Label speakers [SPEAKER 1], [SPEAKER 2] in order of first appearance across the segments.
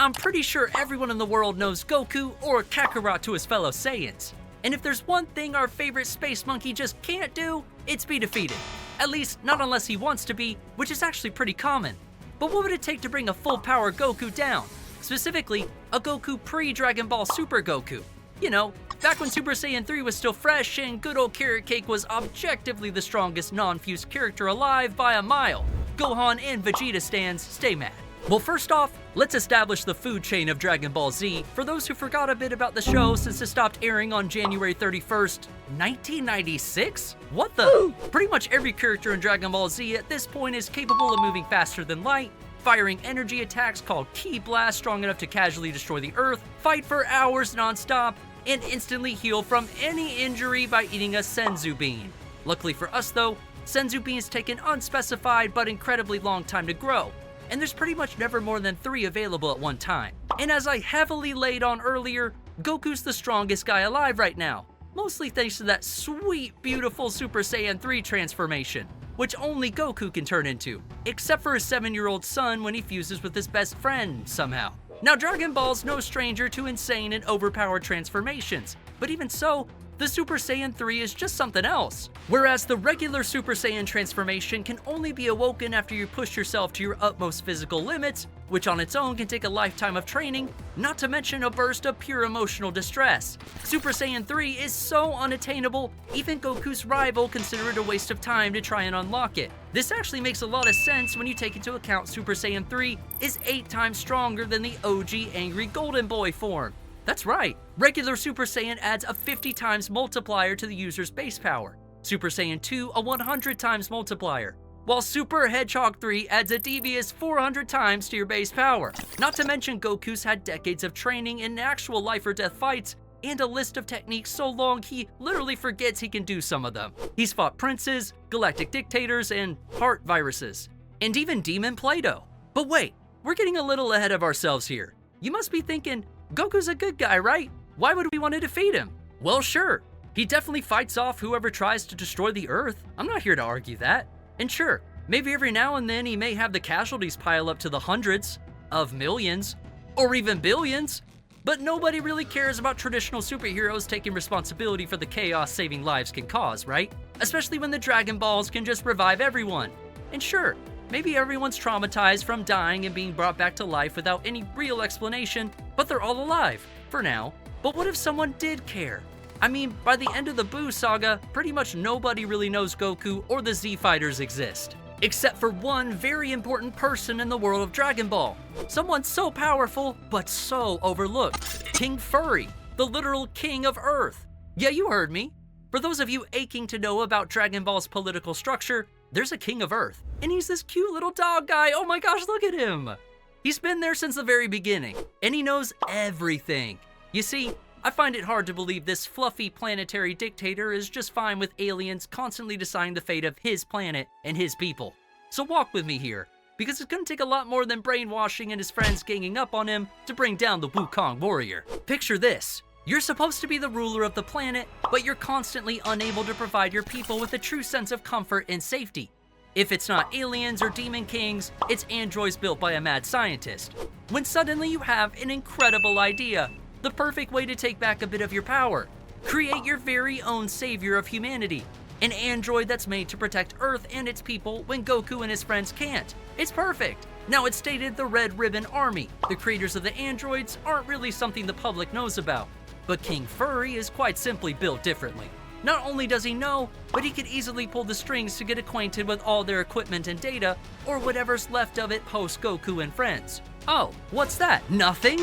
[SPEAKER 1] I'm pretty sure everyone in the world knows Goku or Kakarot to his fellow Saiyans. And if there's one thing our favorite space monkey just can't do, it's be defeated. At least, not unless he wants to be, which is actually pretty common. But what would it take to bring a full-power Goku down? Specifically, a Goku pre-Dragon Ball Super Goku. You know, back when Super Saiyan 3 was still fresh and good old Carrot Cake was objectively the strongest non-fused character alive by a mile. Gohan and Vegeta stans stay mad. Well, first off, let's establish the food chain of Dragon Ball Z for those who forgot a bit about the show since it stopped airing on January 31st, 1996? What the? Pretty much every character in Dragon Ball Z at this point is capable of moving faster than light, firing energy attacks called Ki Blast strong enough to casually destroy the Earth, fight for hours non-stop, and instantly heal from any injury by eating a Senzu Bean. Luckily for us though, Senzu Beans take an unspecified but incredibly long time to grow, and there's pretty much never more than 3 available at one time. And as I heavily laid on earlier, Goku's the strongest guy alive right now, mostly thanks to that sweet, beautiful Super Saiyan 3 transformation, which only Goku can turn into, except for his 7-year-old son when he fuses with his best friend somehow. Now, Dragon Ball's no stranger to insane and overpowered transformations, but even so, the Super Saiyan 3 is just something else. Whereas the regular Super Saiyan transformation can only be awoken after you push yourself to your utmost physical limits, which on its own can take a lifetime of training, not to mention a burst of pure emotional distress. Super Saiyan 3 is so unattainable, even Goku's rival consider it a waste of time to try and unlock it. This actually makes a lot of sense when you take into account Super Saiyan 3 is 8 times stronger than the OG Angry Golden Boy form. That's right, regular Super Saiyan adds a 50 times multiplier to the user's base power, Super Saiyan 2 a 100 times multiplier, while Super Hedgehog 3 adds a devious 400 times to your base power. Not to mention Goku's had decades of training in actual life or death fights, and a list of techniques so long he literally forgets he can do some of them. He's fought princes, galactic dictators, and heart viruses, and even Demon Play-Doh. But wait, we're getting a little ahead of ourselves here. You must be thinking, Goku's a good guy, right? Why would we want to defeat him? Well, sure. He definitely fights off whoever tries to destroy the Earth. I'm not here to argue that. And sure, maybe every now and then he may have the casualties pile up to the hundreds of millions, or even billions. But nobody really cares about traditional superheroes taking responsibility for the chaos saving lives can cause, right? Especially when the Dragon Balls can just revive everyone. And sure, maybe everyone's traumatized from dying and being brought back to life without any real explanation, but they're all alive, for now. But what if someone did care? I mean, by the end of the Buu saga, pretty much nobody really knows Goku or the Z-Fighters exist. Except for one very important person in the world of Dragon Ball. Someone so powerful, but so overlooked. King Furry, the literal king of Earth. Yeah, you heard me. For those of you aching to know about Dragon Ball's political structure, there's a king of Earth. And he's this cute little dog guy. Oh my gosh, look at him. He's been there since the very beginning, and he knows everything. You see, I find it hard to believe this fluffy planetary dictator is just fine with aliens constantly deciding the fate of his planet and his people. So walk with me here, because it's gonna take a lot more than brainwashing and his friends ganging up on him to bring down the Wukong warrior. Picture this. You're supposed to be the ruler of the planet, but you're constantly unable to provide your people with a true sense of comfort and safety. If it's not aliens or demon kings, it's androids built by a mad scientist. When suddenly you have an incredible idea, the perfect way to take back a bit of your power. Create your very own savior of humanity, an android that's made to protect Earth and its people when Goku and his friends can't. It's perfect. Now it's stated the Red Ribbon Army. The creators of the androids aren't really something the public knows about, but King Furry is quite simply built differently. Not only does he know, but he could easily pull the strings to get acquainted with all their equipment and data, or whatever's left of it post Goku and friends. Oh, what's that? Nothing?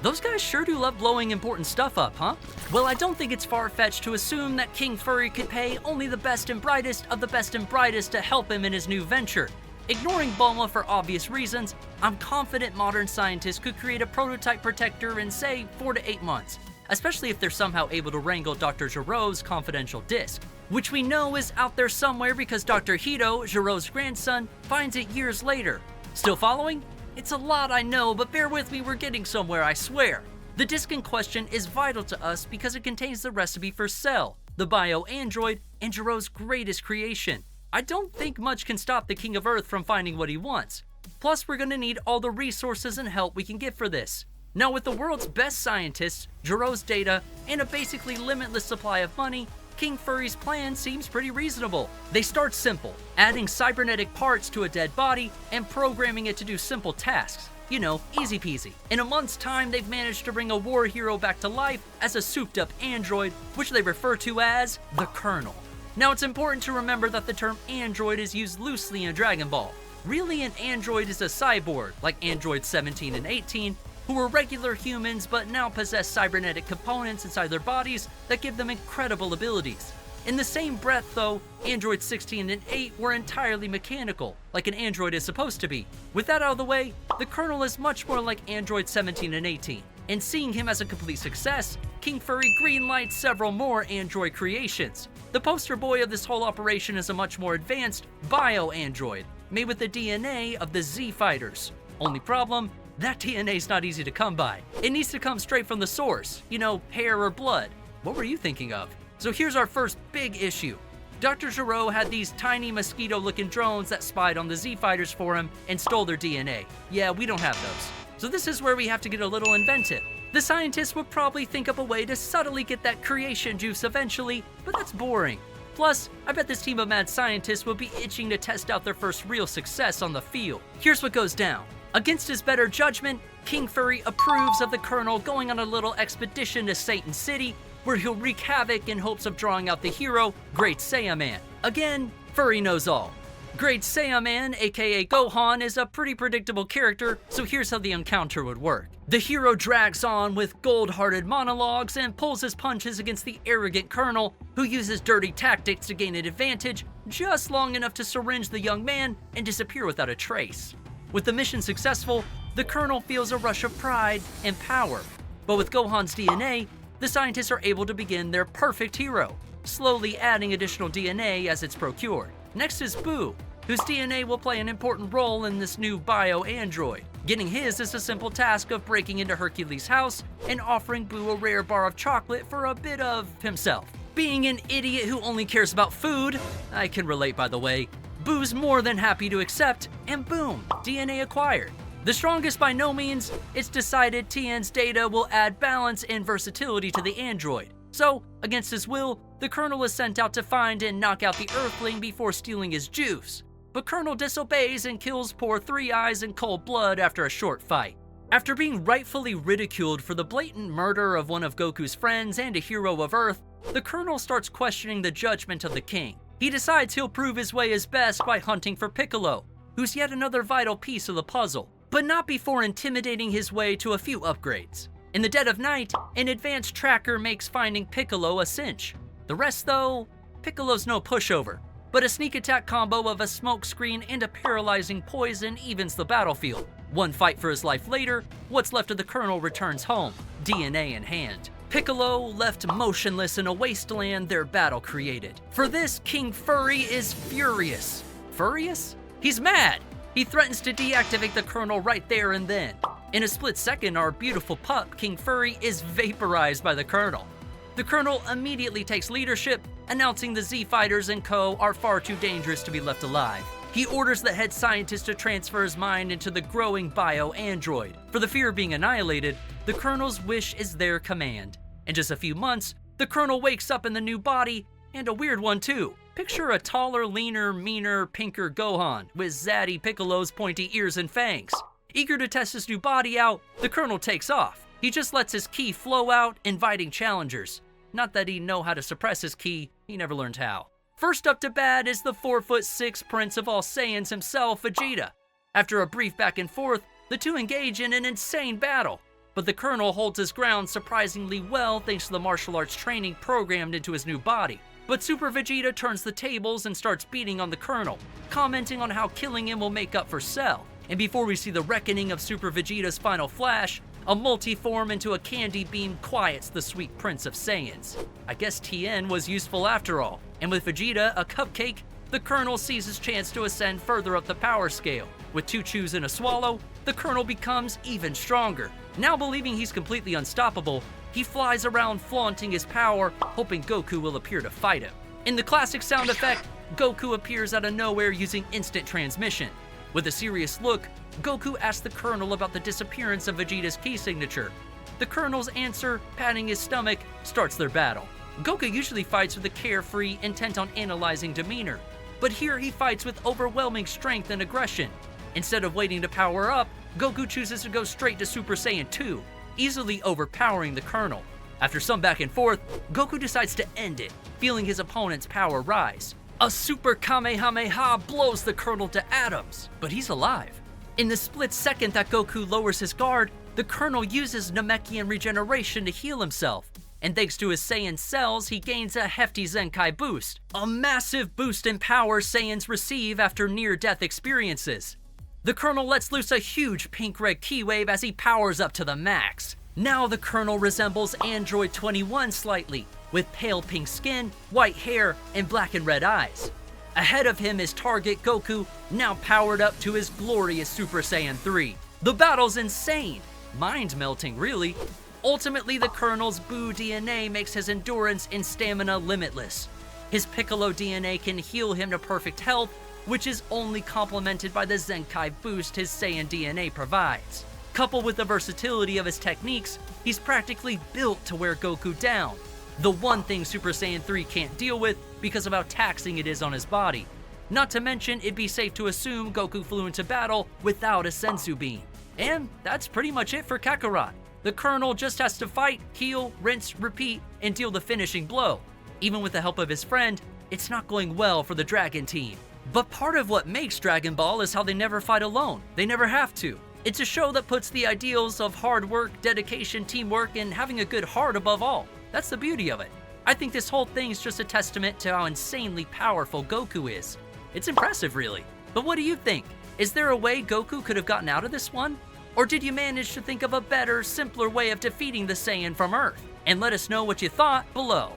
[SPEAKER 1] Those guys sure do love blowing important stuff up, huh? Well, I don't think it's far-fetched to assume that King Furry could pay only the best and brightest of the best and brightest to help him in his new venture. Ignoring Bulma for obvious reasons, I'm confident modern scientists could create a prototype protector in, say, 4 to 8 months. Especially if they're somehow able to wrangle Dr. Giroux's confidential disc, which we know is out there somewhere because Dr. Hito, Giroux's grandson, finds it years later. Still following? It's a lot, I know, but bear with me, we're getting somewhere, I swear. The disc in question is vital to us because it contains the recipe for Cell, the bio-android, and Giroux's greatest creation. I don't think much can stop the King of Earth from finding what he wants. Plus, we're gonna need all the resources and help we can get for this. Now, with the world's best scientists, Jiro's data, and a basically limitless supply of money, King Furry's plan seems pretty reasonable. They start simple, adding cybernetic parts to a dead body and programming it to do simple tasks. You know, easy peasy. In a month's time, they've managed to bring a war hero back to life as a souped up android, which they refer to as the Colonel. Now, it's important to remember that the term android is used loosely in Dragon Ball. Really, an android is a cyborg, like androids 17 and 18, who were regular humans but now possess cybernetic components inside their bodies that give them incredible abilities. In the same breath, though, androids 16 and 8 were entirely mechanical, like an android is supposed to be. With that out of the way, the Colonel is much more like androids 17 and 18. And seeing him as a complete success, King Furry greenlights several more android creations. The poster boy of this whole operation is a much more advanced bio-android, made with the DNA of the Z Fighters. Only problem, that DNA's not easy to come by. It needs to come straight from the source, you know, hair or blood. What were you thinking of? So here's our first big issue. Dr. Gero had these tiny mosquito-looking drones that spied on the Z Fighters for him and stole their DNA. Yeah, we don't have those. So this is where we have to get a little inventive. The scientists would probably think up a way to subtly get that creation juice eventually, but that's boring. Plus, I bet this team of mad scientists would be itching to test out their first real success on the field. Here's what goes down. Against his better judgment, King Furry approves of the Colonel going on a little expedition to Satan City, where he'll wreak havoc in hopes of drawing out the hero, Great Saiyan. Again, Furry knows all. Great Saiyan, aka Gohan, is a pretty predictable character, so here's how the encounter would work. The hero drags on with gold-hearted monologues and pulls his punches against the arrogant Colonel, who uses dirty tactics to gain an advantage, just long enough to syringe the young man and disappear without a trace. With the mission successful, the Colonel feels a rush of pride and power. But with Gohan's DNA, the scientists are able to begin their perfect hero, slowly adding additional DNA as it's procured. Next is Boo, whose DNA will play an important role in this new bio-android. Getting his is a simple task of breaking into Hercules' house and offering Boo a rare bar of chocolate for a bit of himself. Being an idiot who only cares about food, I can relate by the way, Boo's more than happy to accept, and boom, DNA acquired. The strongest by no means, it's decided Tien's data will add balance and versatility to the android. So, against his will, the Colonel is sent out to find and knock out the Earthling before stealing his juice. But Colonel disobeys and kills poor Three Eyes in cold blood after a short fight. After being rightfully ridiculed for the blatant murder of one of Goku's friends and a hero of Earth, the Colonel starts questioning the judgment of the king. He decides he'll prove his way his best by hunting for Piccolo, who's yet another vital piece of the puzzle, but not before intimidating his way to a few upgrades. In the dead of night, an advanced tracker makes finding Piccolo a cinch. The rest though, Piccolo's no pushover, but a sneak attack combo of a smokescreen and a paralyzing poison evens the battlefield. One fight for his life later, what's left of the Colonel returns home, DNA in hand. Piccolo left motionless in a wasteland their battle created. For this, King Furry is furious. Furious? He's mad! He threatens to deactivate the Colonel right there and then. In a split second, our beautiful pup, King Furry, is vaporized by the Colonel. The Colonel immediately takes leadership, announcing the Z Fighters and co. are far too dangerous to be left alive. He orders the head scientist to transfer his mind into the growing bio-android. For the fear of being annihilated, the Colonel's wish is their command. In just a few months, the Colonel wakes up in the new body, and a weird one too. Picture a taller, leaner, meaner, pinker Gohan with zaddy Piccolo's pointy ears and fangs. Eager to test his new body out, the Colonel takes off. He just lets his ki flow out, inviting challengers. Not that he'd know how to suppress his ki, he never learned how. First up to bat is the 4'6" Prince of all Saiyans himself, VEGETA. After a brief back and forth, the two engage in an insane battle. But the Colonel holds his ground surprisingly well thanks to the martial arts training programmed into his new body. But Super Vegeta turns the tables and starts beating on the Colonel, commenting on how killing him will make up for Cell. And before we see the reckoning of Super Vegeta's final flash, a multi-form into a candy beam quiets the sweet Prince of Saiyans. I guess Tien was useful after all. And with Vegeta, a cupcake, the Colonel sees his chance to ascend further up the power scale. With 2 chews and a swallow, the Colonel becomes even stronger. Now believing he's completely unstoppable, he flies around flaunting his power, hoping Goku will appear to fight him. In the classic sound effect, Goku appears out of nowhere using instant transmission. With a serious look, Goku asks the Colonel about the disappearance of Vegeta's key signature. The Colonel's answer, patting his stomach, starts their battle. Goku usually fights with a carefree, intent on analyzing demeanor, but here he fights with overwhelming strength and aggression. Instead of waiting to power up, Goku chooses to go straight to Super Saiyan 2, easily overpowering the Colonel. After some back and forth, Goku decides to end it, feeling his opponent's power rise. A Super Kamehameha blows the Colonel to atoms, but he's alive. In the split second that Goku lowers his guard, the Colonel uses Namekian regeneration to heal himself, and thanks to his Saiyan cells, he gains a hefty Zenkai boost, a massive boost in power Saiyans receive after near-death experiences. The Colonel lets loose a huge pink-red ki wave as he powers up to the max. Now the Colonel resembles Android 21 slightly, with pale pink skin, white hair, and black and red eyes. Ahead of him is Target Goku, now powered up to his glorious Super Saiyan 3. The battle's insane, mind-melting really. Ultimately, the Colonel's Buu DNA makes his endurance and stamina limitless. His Piccolo DNA can heal him to perfect health, which is only complemented by the Zenkai boost his Saiyan DNA provides. Coupled with the versatility of his techniques, he's practically built to wear Goku down. The one thing Super Saiyan 3 can't deal with because of how taxing it is on his body. Not to mention, it'd be safe to assume Goku flew into battle without a Senzu bean. And that's pretty much it for Kakarot. The Colonel just has to fight, heal, rinse, repeat, and deal the finishing blow. Even with the help of his friend, it's not going well for the Dragon team. But part of what makes Dragon Ball is how they never fight alone. They never have to. It's a show that puts the ideals of hard work, dedication, teamwork, and having a good heart above all. That's the beauty of it. I think this whole thing's just a testament to how insanely powerful Goku is. It's impressive, really. But what do you think? Is there a way Goku could have gotten out of this one? Or did you manage to think of a better, simpler way of defeating the Saiyan from Earth? And let us know what you thought below.